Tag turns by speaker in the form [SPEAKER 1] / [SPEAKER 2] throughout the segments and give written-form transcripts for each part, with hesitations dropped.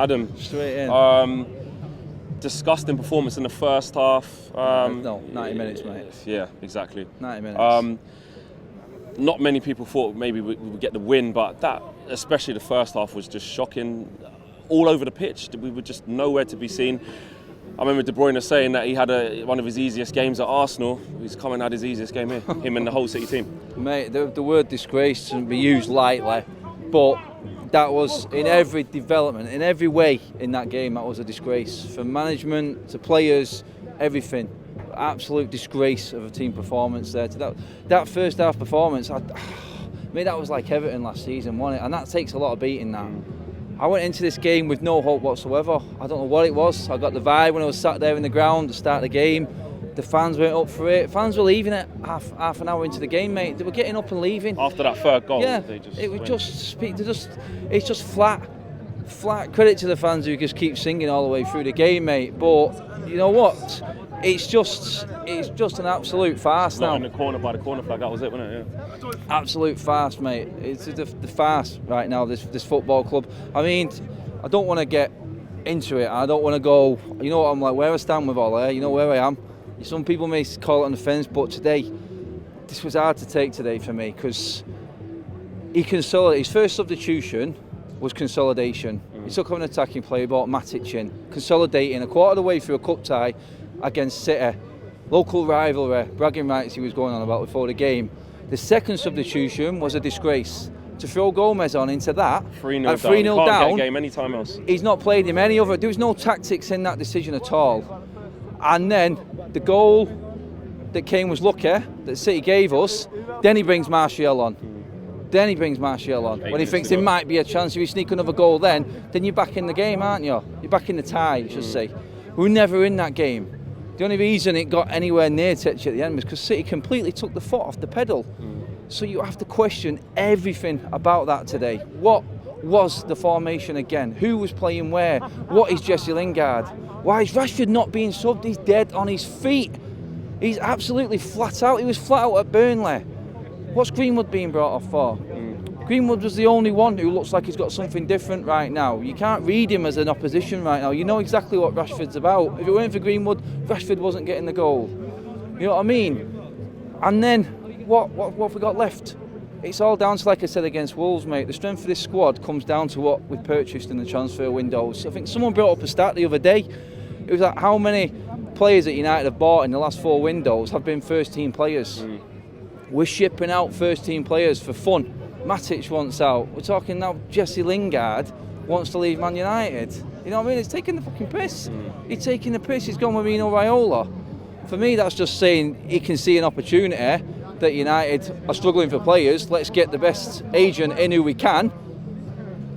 [SPEAKER 1] Adam.
[SPEAKER 2] Straight in.
[SPEAKER 1] Disgusting performance in the first half.
[SPEAKER 2] No, 90 minutes, mate.
[SPEAKER 1] Yeah, exactly.
[SPEAKER 2] 90 minutes.
[SPEAKER 1] Not many people thought maybe we would get the win, but that, especially the first half, was just shocking. All over the pitch, we were just nowhere to be seen. I remember De Bruyne saying that he had one of his easiest games at Arsenal. He's come and had his easiest game here, him and the whole City team.
[SPEAKER 2] Mate, the word disgrace shouldn't be used lightly, but that was, in every development, in every way in that game, that was a disgrace. From management to players, everything. Absolute disgrace of a team performance there. That first half performance, that was like Everton last season, wasn't it? And that takes a lot of beating, that. I went into this game with no hope whatsoever. I don't know what it was. I got the vibe when I was sat there in the ground to start the game. The fans weren't up for it. Fans were leaving it half an hour into the game, mate. They were getting up and leaving.
[SPEAKER 1] After that third goal,
[SPEAKER 2] yeah, it's just flat credit to the fans who just keep singing all the way through the game, mate. But you know what? It's just an absolute farce now.
[SPEAKER 1] In the corner by the corner flag, that was it, wasn't it? Yeah.
[SPEAKER 2] Absolute farce, mate. It's the farce right now, this football club. I mean, I don't want to get into it. I don't want to go, you know what I'm like, where I stand with all there, you know where I am. Some people may call it on the fence, but today, this was hard to take today for me, because he consolidated. His first substitution was consolidation. He took on an attacking player, brought Matic in, consolidating a quarter of the way through a cup tie against City. Local rivalry, bragging rights he was going on about before the game. The second substitution was a disgrace. To throw Gomez on into that,
[SPEAKER 1] 3-0
[SPEAKER 2] at 3-0
[SPEAKER 1] down,
[SPEAKER 2] down,
[SPEAKER 1] get a game any time else.
[SPEAKER 2] He's not played him any other. There was no tactics in that decision at all. And then the goal that Kane was lucky that City gave us, then he brings Martial on. When he thinks there might be a chance if you sneak another goal, then you're back in the game, aren't you? You're back in the tie, you should say. We were never in that game. The only reason it got anywhere near touch at the end was because City completely took the foot off the pedal. So you have to question everything about that today. What was the formation again? Who was playing where? What is Jesse Lingard? Why is Rashford not being subbed? He's dead on his feet. He's absolutely flat out. He was flat out at Burnley. What's Greenwood being brought off for? Greenwood was the only one who looks like he's got something different right now. You can't read him as an opposition right now. You know exactly what Rashford's about. If it weren't for Greenwood, Rashford wasn't getting the goal. You know what I mean? And then, what have we got left? It's all down to, like I said, against Wolves, mate. The strength of this squad comes down to what we purchased in the transfer windows. I think someone brought up a stat the other day. It was like how many players that United have bought in the last 4 windows have been first-team players. We're shipping out first-team players for fun. Matic wants out. We're talking now Jesse Lingard wants to leave Man United. You know what I mean? It's taking the fucking piss. He's taking the piss. He's gone with Mino Raiola. For me, that's just saying he can see an opportunity that United are struggling for players. Let's get the best agent in who we can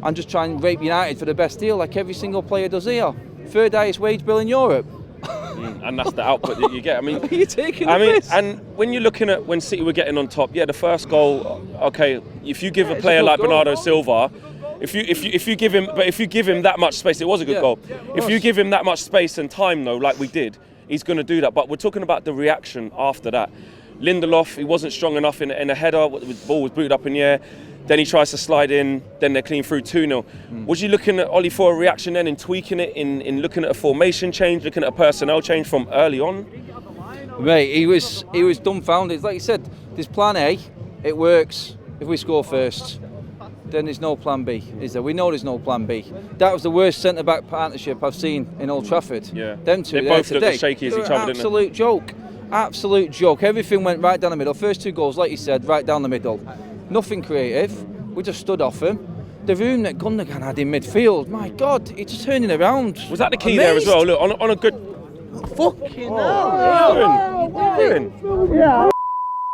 [SPEAKER 2] and just try and rape United for the best deal like every single player does here. Third highest wage bill in Europe.
[SPEAKER 1] And that's the output that you get. I mean,
[SPEAKER 2] you're taking the piss.
[SPEAKER 1] And when you're looking at when City were getting on top, yeah, the first goal, okay, if you give a player like Bernardo Silva, if you give him that much space, it was a good goal. If you give him that much space and time though, like we did, he's going to do that. But we're talking about the reaction after that. Lindelof, he wasn't strong enough in a header. The ball was booted up in the air. Then he tries to slide in. Then they're clean through 2-0. Was you looking at Ollie for a reaction then, in tweaking it, in looking at a formation change, looking at a personnel change from early on?
[SPEAKER 2] Mate, he was dumbfounded. Like you said, there's plan A. It works if we score first. Then there's no plan B, is there? We know there's no plan B. That was the worst centre-back partnership I've seen in Old Trafford.
[SPEAKER 1] Yeah.
[SPEAKER 2] Them two
[SPEAKER 1] they both looked as shaky as each other, didn't
[SPEAKER 2] they? Absolute joke. Everything went right down the middle. First 2 goals, like you said, right down the middle. Nothing creative. We just stood off him. The room that Gundogan had in midfield, my God, it's just turning around.
[SPEAKER 1] Was that the key there as well? Look, on a good...
[SPEAKER 2] Fucking
[SPEAKER 1] hell. What are you doing? Yeah.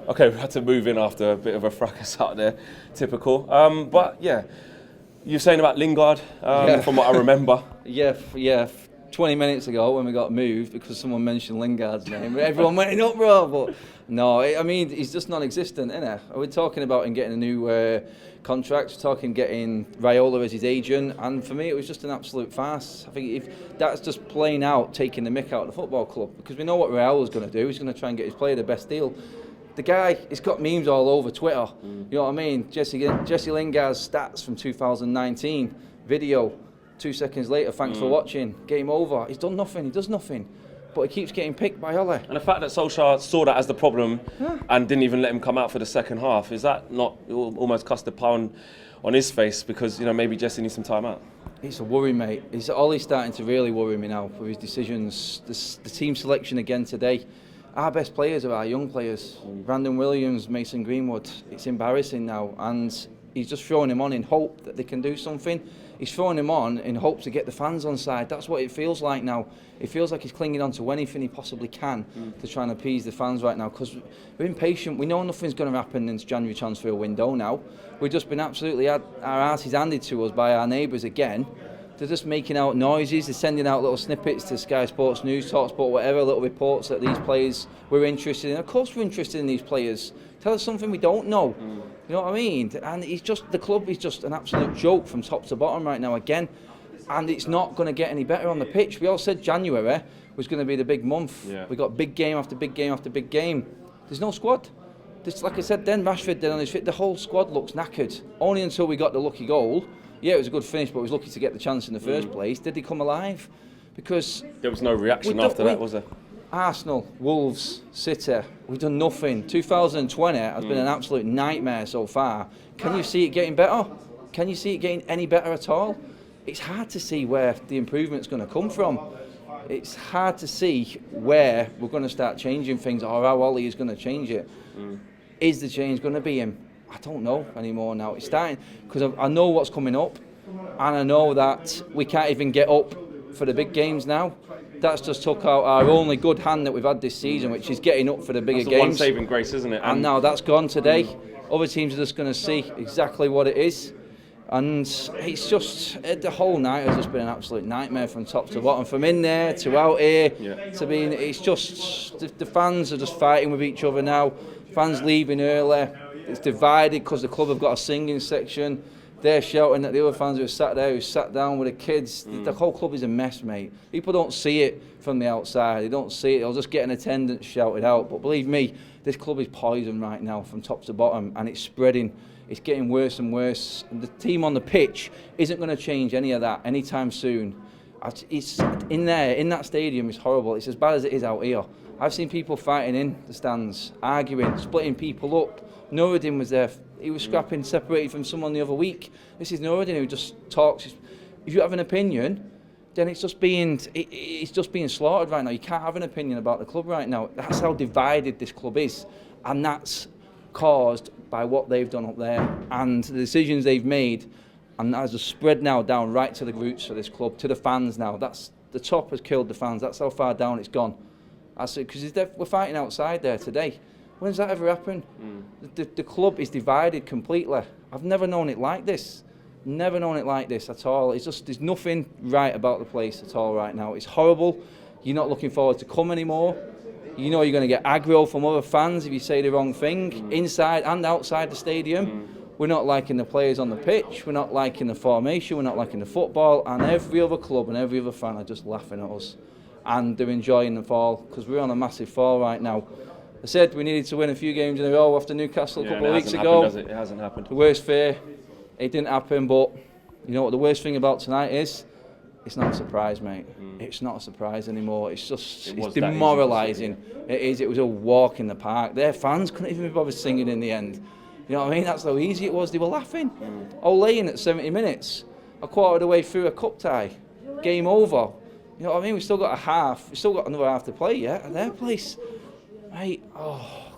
[SPEAKER 1] Okay, we had to move in after a bit of a fracas out there. Typical. But yeah, you're saying about Lingard, from what I remember.
[SPEAKER 2] Yeah. 20 minutes ago when we got moved because someone mentioned Lingard's name, everyone went in uproar. But no, I mean, he's just non-existent, isn't it? We're talking about him getting a new contract, we're talking getting Raiola as his agent, and for me it was just an absolute farce. I think if that's just playing out, taking the mick out of the football club, because we know what Raiola going to do. He's going to try and get his player the best deal. The guy, he's got memes all over Twitter. You know what I mean? Jesse Lingard's stats from 2019 video. 2 seconds later, thanks for watching, game over. He's done nothing, he does nothing. But he keeps getting picked by Ole.
[SPEAKER 1] And the fact that Solskjaer saw that as the problem and didn't even let him come out for the second half, is that not almost custard pound on his face because, you know, maybe Jesse needs some time out?
[SPEAKER 2] It's a worry, mate. Ole's starting to really worry me now with his decisions. The team selection again today. Our best players are our young players. Brandon Williams, Mason Greenwood. It's embarrassing now. And he's just throwing him on in hope that they can do something. He's throwing him on in hope to get the fans on side. That's what it feels like now. It feels like he's clinging on to anything he possibly can to try and appease the fans right now, because we're impatient. We know nothing's going to happen in this January transfer window now. We've just been absolutely had our asses handed to us by our neighbours again. They're just making out noises. They're sending out little snippets to Sky Sports News, TalkSport, whatever, little reports that these players we're interested in. Of course we're interested in these players. Tell us something we don't know. You know what I mean? And the club is just an absolute joke from top to bottom right now again. And it's not going to get any better on the pitch. We all said January was going to be the big month. Yeah. We got big game after big game after big game. There's no squad. Like I said then, Rashford did on his fit. The whole squad looks knackered. Only until we got the lucky goal. Yeah, it was a good finish, but we was lucky to get the chance in the first place. Did he come alive? Because
[SPEAKER 1] there was no reaction after that, was there?
[SPEAKER 2] Arsenal, Wolves, City, we've done nothing. 2020 has been an absolute nightmare so far. Can you see it getting better? Can you see it getting any better at all? It's hard to see where the improvement's going to come from. It's hard to see where we're going to start changing things or how Ole is going to change it. Is the change going to be him? I don't know anymore now. It's starting, because I know what's coming up, and I know that we can't even get up for the big games now. That's just took out our only good hand that we've had this season, which is getting up for the bigger games.
[SPEAKER 1] One saving grace, isn't it?
[SPEAKER 2] And now that's gone today. Other teams are just going to see exactly what it is. And it's just, the whole night has just been an absolute nightmare from top to bottom. From in there to out here to being, it's just, the fans are just fighting with each other now. Fans leaving early. It's divided because the club have got a singing section. They're shouting at the other fans who are sat there, who sat down with the kids. The whole club is a mess, mate. People don't see it from the outside. They don't see it. They'll just get an attendance shouted out. But believe me, this club is poison right now from top to bottom, and it's spreading. It's getting worse and worse. And the team on the pitch isn't going to change any of that anytime soon. It's in there, in that stadium, is horrible. It's as bad as it is out here. I've seen people fighting in the stands, arguing, splitting people up. Noureddin was there. He was scrapping, separated from someone the other week. This is Noureddin who just talks. If you have an opinion, then it's just being slaughtered right now. You can't have an opinion about the club right now. That's how divided this club is, and that's caused by what they've done up there and the decisions they've made. And that has just spread now down right to the roots of this club, to the fans now. That's the top has killed the fans. That's how far down it's gone. That's it, because we're fighting outside there today. When's that ever happened? The club is divided completely. I've never known it like this. Never known it like this at all. It's just, there's nothing right about the place at all right now. It's horrible. You're not looking forward to come anymore. You know you're going to get aggro from other fans if you say the wrong thing, inside and outside the stadium. We're not liking the players on the pitch. We're not liking the formation. We're not liking the football. And every other club and every other fan are just laughing at us. And they're enjoying the fall, because we're on a massive fall right now. I said we needed to win a few games in a row after Newcastle a couple of weeks ago.
[SPEAKER 1] It hasn't happened.
[SPEAKER 2] The worst fear, it didn't happen. But you know what the worst thing about tonight is? It's not a surprise, mate. It's not a surprise anymore. It's just, it's demoralising. It is. It was a walk in the park. Their fans couldn't even be bothered singing in the end. You know what I mean? That's how easy it was. They were laughing. Ole in at 70 minutes, a quarter of the way through a cup tie, game over. You know what I mean? We've still got a half. We've still got another half to play yet at their place. Mate,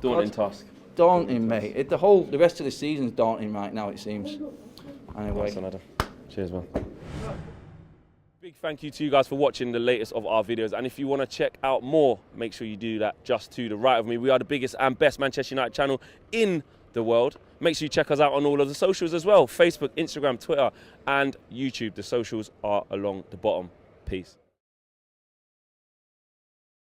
[SPEAKER 1] daunting task.
[SPEAKER 2] Daunting, mate. The rest of the season's daunting right now, it seems. Anyway.
[SPEAKER 1] Cheers, man. Big thank you to you guys for watching the latest of our videos. And if you want to check out more, make sure you do that just to the right of me. We are the biggest and best Manchester United channel in the world. Make sure you check us out on all of the socials as well. Facebook, Instagram, Twitter, and YouTube. The socials are along the bottom. Peace.